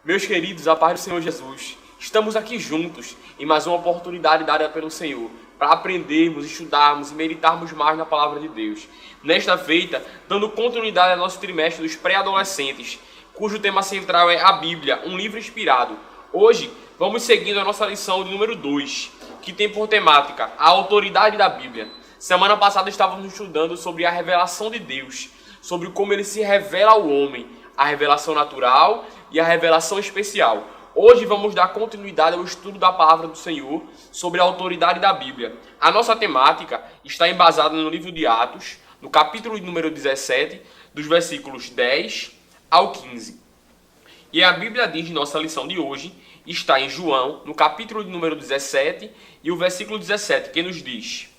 Meus queridos, a paz do Senhor Jesus, estamos aqui juntos em mais uma oportunidade dada pelo Senhor para aprendermos, estudarmos e meditarmos mais na palavra de Deus. Nesta feita, dando continuidade ao nosso trimestre dos pré-adolescentes, cujo tema central é a Bíblia, um livro inspirado. Hoje, vamos seguindo a nossa lição de número 2, que tem por temática a autoridade da Bíblia. Semana passada estávamos estudando sobre a revelação de Deus, sobre como ele se revela ao homem, a revelação natural e a revelação especial. Hoje vamos dar continuidade ao estudo da palavra do Senhor sobre a autoridade da Bíblia. A nossa temática está embasada no livro de Atos, no capítulo número 17, dos versículos 10 ao 15. E a Bíblia diz, nossa lição de hoje, está em João, no capítulo número 17 e o versículo 17, que nos diz: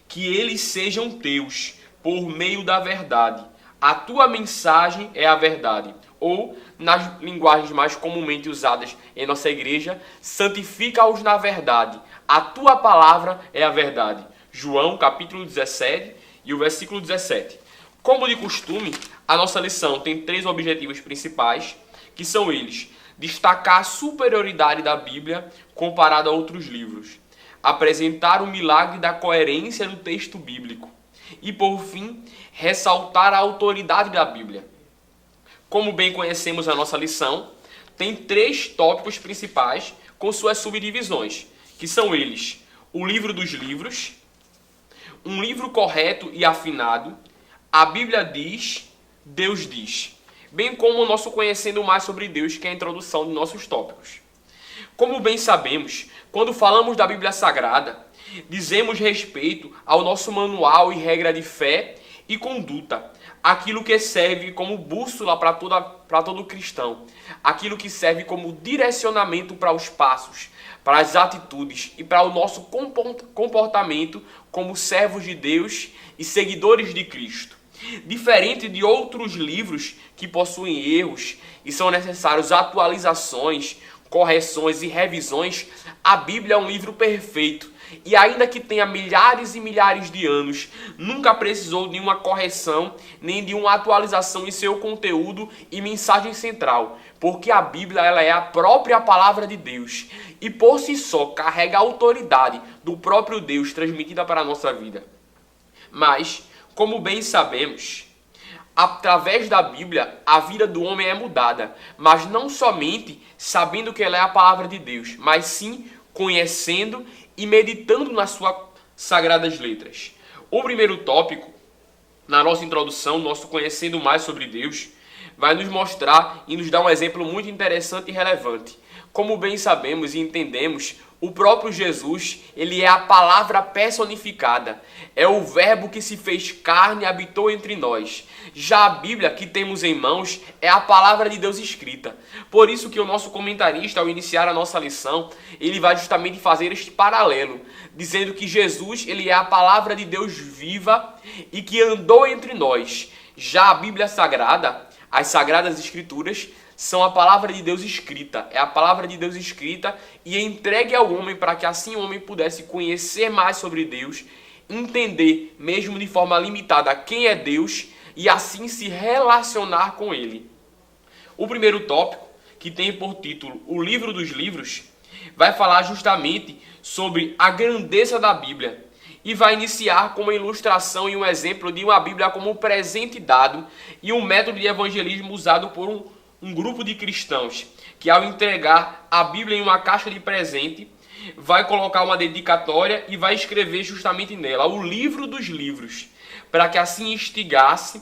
que eles sejam teus por meio da verdade. A tua mensagem é a verdade. Ou, nas linguagens mais comumente usadas em nossa igreja, santifica-os na verdade. A tua palavra é a verdade. João, capítulo 17 e o versículo 17. Como de costume, a nossa lição tem 3 objetivos principais, que são eles: destacar a superioridade da Bíblia comparada a outros livros, apresentar o milagre da coerência do texto bíblico e, por fim, ressaltar a autoridade da Bíblia. Como bem conhecemos a nossa lição, tem 3 tópicos principais com suas subdivisões, que são eles: o livro dos livros, um livro correto e afinado, a Bíblia diz, Deus diz, bem como o nosso conhecendo mais sobre Deus, que é a introdução de nossos tópicos. Como bem sabemos, quando falamos da Bíblia Sagrada, dizemos respeito ao nosso manual e regra de fé e conduta, aquilo que serve como bússola para todo cristão, aquilo que serve como direcionamento para os passos, para as atitudes e para o nosso comportamento como servos de Deus e seguidores de Cristo. Diferente de outros livros que possuem erros e são necessários atualizações, correções e revisões, a Bíblia é um livro perfeito e, ainda que tenha milhares e milhares de anos, nunca precisou de uma correção nem de uma atualização em seu conteúdo e mensagem central, porque a Bíblia ela é a própria palavra de Deus e por si só carrega a autoridade do próprio Deus transmitida para a nossa vida. Mas, como bem sabemos, através da Bíblia, a vida do homem é mudada, mas não somente sabendo que ela é a palavra de Deus, mas sim conhecendo e meditando nas suas sagradas letras. O primeiro tópico, na nossa introdução, nosso conhecendo mais sobre Deus, vai nos mostrar e nos dar um exemplo muito interessante e relevante. Como bem sabemos e entendemos, o próprio Jesus, ele é a palavra personificada. É o verbo que se fez carne e habitou entre nós. Já a Bíblia que temos em mãos é a palavra de Deus escrita. Por isso que o nosso comentarista, ao iniciar a nossa lição, ele vai justamente fazer este paralelo, dizendo que Jesus, ele é a palavra de Deus viva e que andou entre nós. Já a Bíblia Sagrada, as Sagradas Escrituras, são a palavra de Deus escrita. É a palavra de Deus escrita e entregue ao homem para que assim o homem pudesse conhecer mais sobre Deus, entender, mesmo de forma limitada, quem é Deus e assim se relacionar com Ele. O primeiro tópico, que tem por título O Livro dos Livros, vai falar justamente sobre a grandeza da Bíblia e vai iniciar com uma ilustração e um exemplo de uma Bíblia como um presente dado e um método de evangelismo usado por um grupo de cristãos que, ao entregar a Bíblia em uma caixa de presente, vai colocar uma dedicatória e vai escrever justamente nela o livro dos livros, para que assim instigasse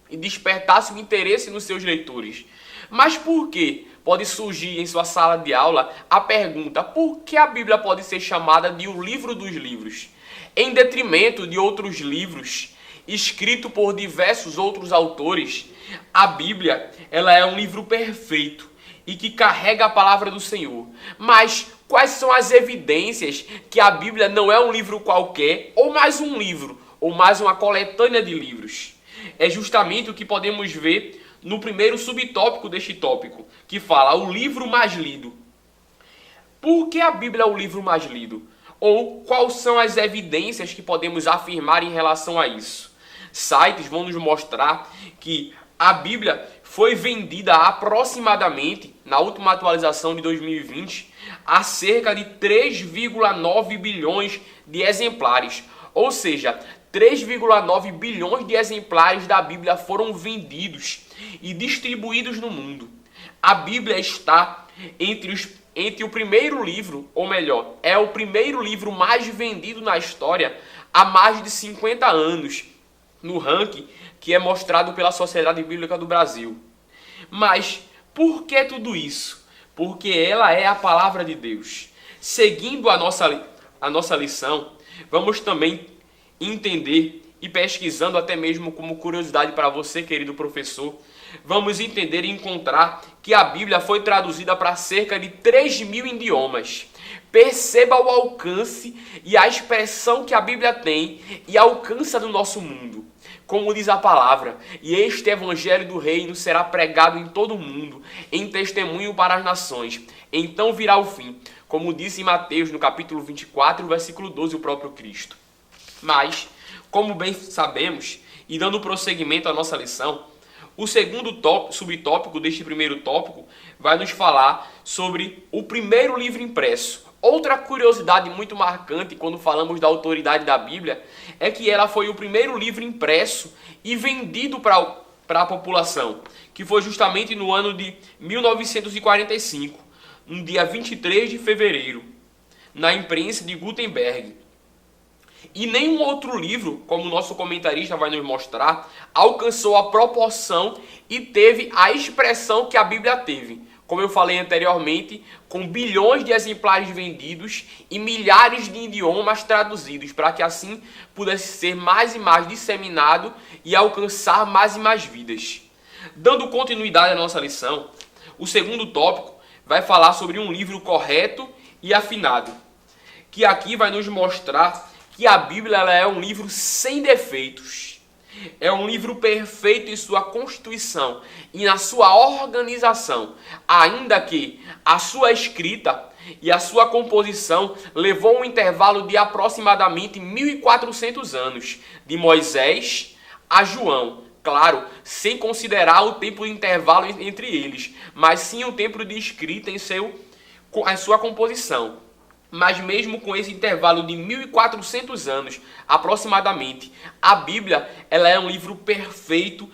e despertasse o interesse nos seus leitores. Mas por que pode surgir em sua sala de aula a pergunta: por que a Bíblia pode ser chamada de o livro dos livros, em detrimento de outros livros escrito por diversos outros autores? A Bíblia, ela é um livro perfeito e que carrega a palavra do Senhor. Mas quais são as evidências que a Bíblia não é um livro qualquer, ou mais um livro, ou mais uma coletânea de livros? É justamente o que podemos ver no primeiro subtópico deste tópico, que fala o livro mais lido. Por que a Bíblia é o livro mais lido? Ou quais são as evidências que podemos afirmar em relação a isso? Sites vão nos mostrar que a Bíblia foi vendida aproximadamente, na última atualização de 2020, a cerca de 3,9 bilhões de exemplares. Ou seja, 3,9 bilhões de exemplares da Bíblia foram vendidos e distribuídos no mundo. A Bíblia está entre o primeiro livro, ou melhor, é o primeiro livro mais vendido na história há mais de 50 anos, no ranking que é mostrado pela Sociedade Bíblica do Brasil. Mas por que tudo isso? Porque ela é a palavra de Deus. Seguindo a nossa lição, vamos também entender e pesquisando até mesmo como curiosidade para você, querido professor, vamos entender e encontrar que a Bíblia foi traduzida para cerca de 3.000 idiomas. Perceba o alcance e a expressão que a Bíblia tem e alcança no nosso mundo. Como diz a palavra, e este evangelho do reino será pregado em todo o mundo, em testemunho para as nações. Então virá o fim, como disse em Mateus, no capítulo 24, versículo 12, o próprio Cristo. Mas, como bem sabemos, e dando prosseguimento à nossa lição, o segundo subtópico deste primeiro tópico vai nos falar sobre o primeiro livro impresso. Outra curiosidade muito marcante quando falamos da autoridade da Bíblia é que ela foi o primeiro livro impresso e vendido para a população, que foi justamente no ano de 1945, no dia 23 de fevereiro, na imprensa de Gutenberg. E nenhum outro livro, como o nosso comentarista vai nos mostrar, alcançou a proporção e teve a expressão que a Bíblia teve. Como eu falei anteriormente, com bilhões de exemplares vendidos e milhares de idiomas traduzidos, para que assim pudesse ser mais e mais disseminado e alcançar mais e mais vidas. Dando continuidade à nossa lição, o segundo tópico vai falar sobre um livro correto e afinado, que aqui vai nos mostrar que a Bíblia ela é um livro sem defeitos. É um livro perfeito em sua constituição e na sua organização, ainda que a sua escrita e a sua composição levou um intervalo de aproximadamente 1.400 anos, de Moisés a João. Claro, sem considerar o tempo de intervalo entre eles, mas sim o tempo de escrita em sua composição. Mas mesmo com esse intervalo de 1.400 anos, aproximadamente, a Bíblia ela é um livro perfeito,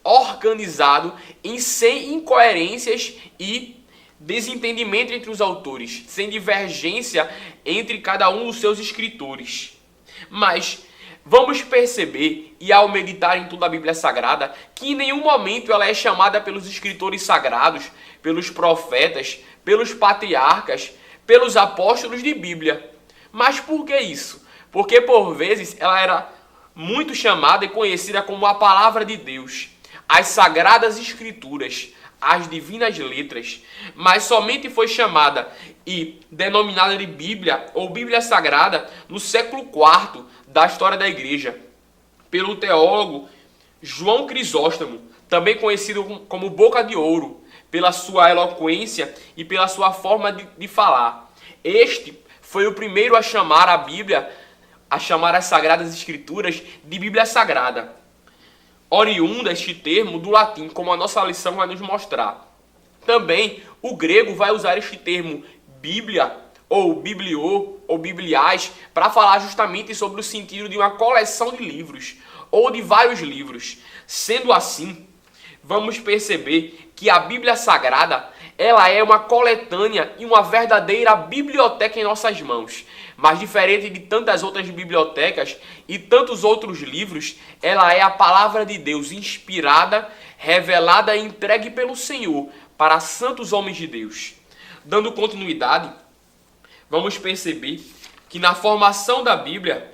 organizado, sem incoerências e desentendimento entre os autores, sem divergência entre cada um dos seus escritores. Mas vamos perceber, e ao meditar em toda a Bíblia Sagrada, que em nenhum momento ela é chamada pelos escritores sagrados, pelos profetas, pelos patriarcas, pelos apóstolos de Bíblia. Mas por que isso? Porque por vezes ela era muito chamada e conhecida como a Palavra de Deus, as Sagradas Escrituras, as Divinas Letras, mas somente foi chamada e denominada de Bíblia ou Bíblia Sagrada no século IV da história da Igreja, pelo teólogo João Crisóstomo, também conhecido como Boca de Ouro, pela sua eloquência e pela sua forma de falar. Este foi o primeiro a chamar a Bíblia, a chamar as Sagradas Escrituras de Bíblia Sagrada. Oriunda este termo do latim, como a nossa lição vai nos mostrar. Também o grego vai usar este termo Bíblia, ou bibliô, ou bibliais, para falar justamente sobre o sentido de uma coleção de livros, ou de vários livros. Sendo assim, vamos perceber que a Bíblia Sagrada ela é uma coletânea e uma verdadeira biblioteca em nossas mãos. Mas diferente de tantas outras bibliotecas e tantos outros livros, ela é a palavra de Deus inspirada, revelada e entregue pelo Senhor para santos homens de Deus. Dando continuidade, vamos perceber que na formação da Bíblia,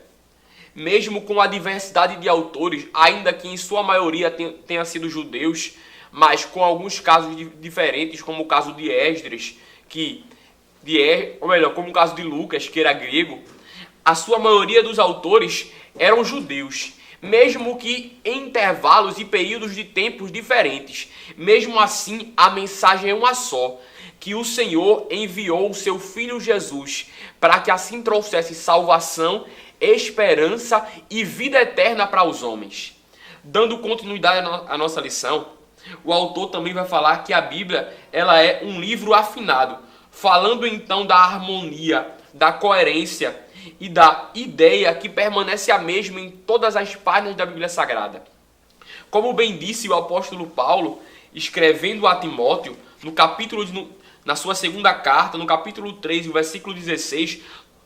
mesmo com a diversidade de autores, ainda que em sua maioria tenha sido judeus, mas com alguns casos diferentes, como o caso de Esdras, como o caso de Lucas, que era grego, a sua maioria dos autores eram judeus, mesmo que em intervalos e períodos de tempos diferentes. Mesmo assim, a mensagem é uma só, que o Senhor enviou o seu Filho Jesus, para que assim trouxesse salvação, esperança e vida eterna para os homens. Dando continuidade à nossa lição, O autor também vai falar que a Bíblia ela é um livro afinado, falando então da harmonia, da coerência e da ideia que permanece a mesma em todas as páginas da Bíblia Sagrada. Como bem disse o apóstolo Paulo, escrevendo a Timóteo, na sua segunda carta, no capítulo 3, no versículo 16,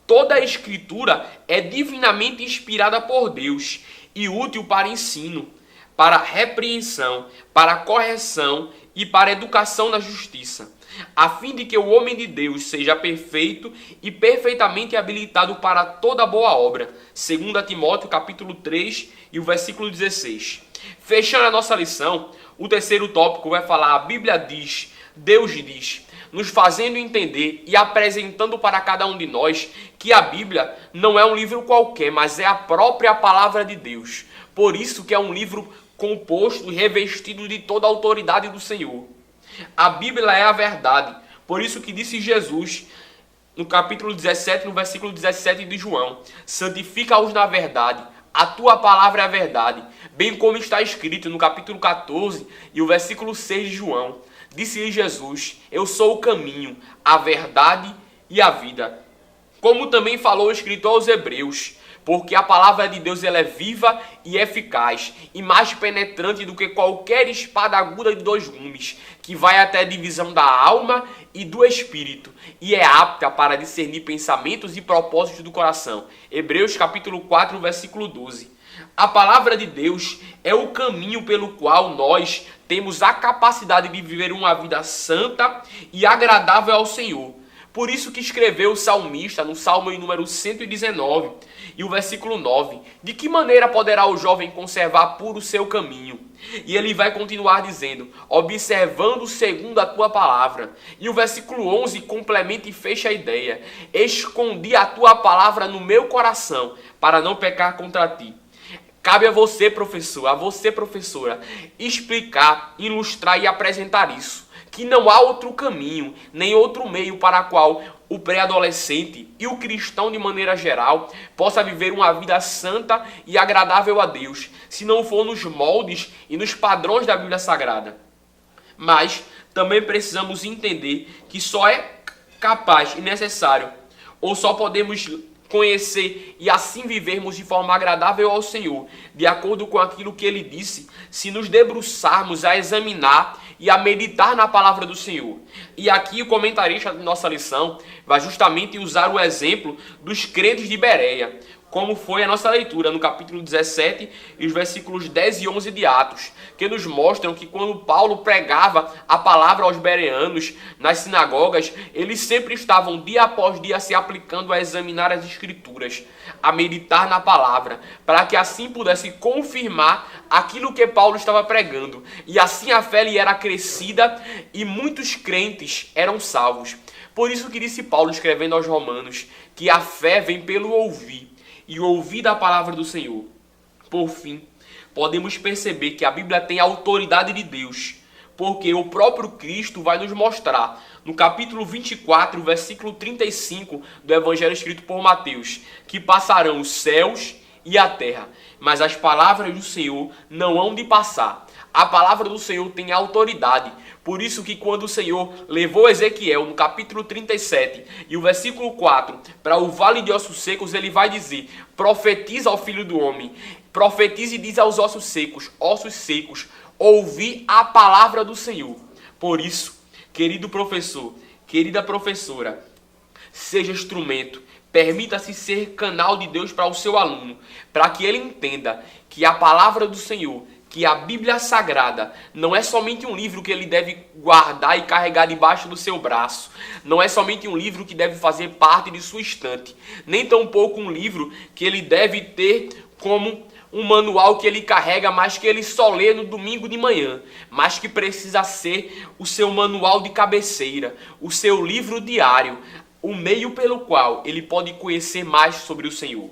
toda a escritura é divinamente inspirada por Deus e útil para ensino, para repreensão, para correção e para educação na justiça, a fim de que o homem de Deus seja perfeito e perfeitamente habilitado para toda boa obra. 2 Timóteo capítulo 3 e o versículo 16. Fechando a nossa lição, o terceiro tópico vai falar: a Bíblia diz, Deus diz, nos fazendo entender e apresentando para cada um de nós que a Bíblia não é um livro qualquer, mas é a própria palavra de Deus. Por isso que é um livro composto e revestido de toda a autoridade do Senhor. A Bíblia é a verdade. Por isso que disse Jesus, no capítulo 17, no versículo 17 de João: santifica-os na verdade, a tua palavra é a verdade. Bem como está escrito no capítulo 14 e o versículo 6 de João. Disse-lhe Jesus: eu sou o caminho, a verdade e a vida. Como também falou o escritor aos Hebreus: porque a palavra de Deus ela é viva e eficaz, e mais penetrante do que qualquer espada aguda de 2 gumes, que vai até a divisão da alma e do espírito, e é apta para discernir pensamentos e propósitos do coração. Hebreus capítulo 4, versículo 12. A palavra de Deus é o caminho pelo qual nós temos a capacidade de viver uma vida santa e agradável ao Senhor. Por isso que escreveu o salmista no Salmo número 119 e o versículo 9. De que maneira poderá o jovem conservar puro o seu caminho? E ele vai continuar dizendo: observando segundo a tua palavra. E o versículo 11 complementa e fecha a ideia: escondi a tua palavra no meu coração para não pecar contra ti. Cabe a você, professor, a você, professora, explicar, ilustrar e apresentar isso. Que não há outro caminho, nem outro meio para qual o pré-adolescente e o cristão de maneira geral possa viver uma vida santa e agradável a Deus, se não for nos moldes e nos padrões da Bíblia Sagrada. Mas também precisamos entender que só é capaz e necessário, ou só podemos conhecer e assim vivermos de forma agradável ao Senhor, de acordo com aquilo que Ele disse, se nos debruçarmos a examinar e a meditar na palavra do Senhor. E aqui o comentarista da nossa lição vai justamente usar o exemplo dos crentes de Bereia, como foi a nossa leitura no capítulo 17 e os versículos 10 e 11 de Atos, que nos mostram que quando Paulo pregava a palavra aos bereanos nas sinagogas, eles sempre estavam dia após dia se aplicando a examinar as escrituras, a meditar na palavra, para que assim pudesse confirmar aquilo que Paulo estava pregando. E assim a fé lhe era acrescida e muitos crentes eram salvos. Por isso que disse Paulo, escrevendo aos Romanos, que a fé vem pelo ouvir, e ouvir da palavra do Senhor. Por fim, podemos perceber que a Bíblia tem a autoridade de Deus, porque o próprio Cristo vai nos mostrar, no capítulo 24, versículo 35 do Evangelho escrito por Mateus, que passarão os céus e a terra, mas as palavras do Senhor não hão de passar. A palavra do Senhor tem autoridade. Por isso que quando o Senhor levou Ezequiel no capítulo 37 e o versículo 4 para o vale de ossos secos, ele vai dizer: profetiza ao filho do homem, profetiza e diz aos ossos secos, ouvi a palavra do Senhor. Por isso, querido professor, querida professora, seja instrumento, permita-se ser canal de Deus para o seu aluno, para que ele entenda que a palavra do Senhor, que a Bíblia Sagrada não é somente um livro que ele deve guardar e carregar debaixo do seu braço. Não é somente um livro que deve fazer parte de sua estante. Nem tampouco um livro que ele deve ter como um manual que ele carrega, mas que ele só lê no domingo de manhã. Mas que precisa ser o seu manual de cabeceira, o seu livro diário, o meio pelo qual ele pode conhecer mais sobre o Senhor.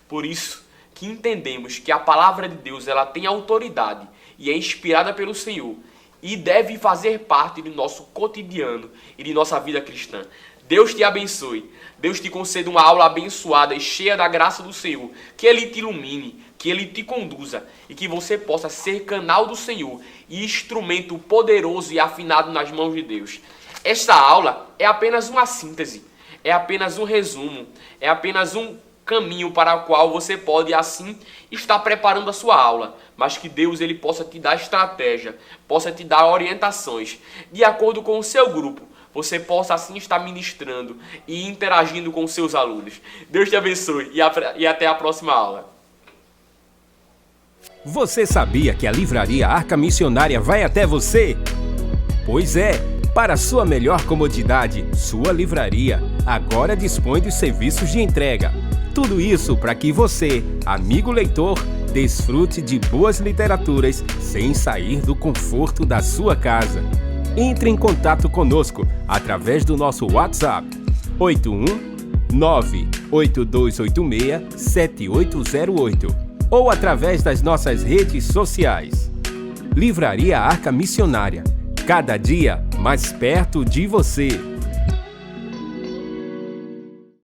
Por isso que entendemos que a palavra de Deus ela tem autoridade e é inspirada pelo Senhor e deve fazer parte do nosso cotidiano e de nossa vida cristã. Deus te abençoe. Deus te conceda uma aula abençoada e cheia da graça do Senhor. Que Ele te ilumine, que Ele te conduza e que você possa ser canal do Senhor e instrumento poderoso e afinado nas mãos de Deus. Esta aula é apenas uma síntese, é apenas um resumo, é apenas um caminho para o qual você pode assim estar preparando a sua aula, mas que Deus ele possa te dar estratégia, possa te dar orientações, de acordo com o seu grupo, você possa assim estar ministrando e interagindo com os seus alunos. Deus te abençoe e até a próxima aula. Você sabia que a Livraria Arca Missionária vai até você? Pois é, para sua melhor comodidade, sua livraria agora dispõe dos serviços de entrega. Tudo isso para que você, amigo leitor, desfrute de boas literaturas sem sair do conforto da sua casa. Entre em contato conosco através do nosso WhatsApp 81982867808 ou através das nossas redes sociais. Livraria Arca Missionária, cada dia mais perto de você.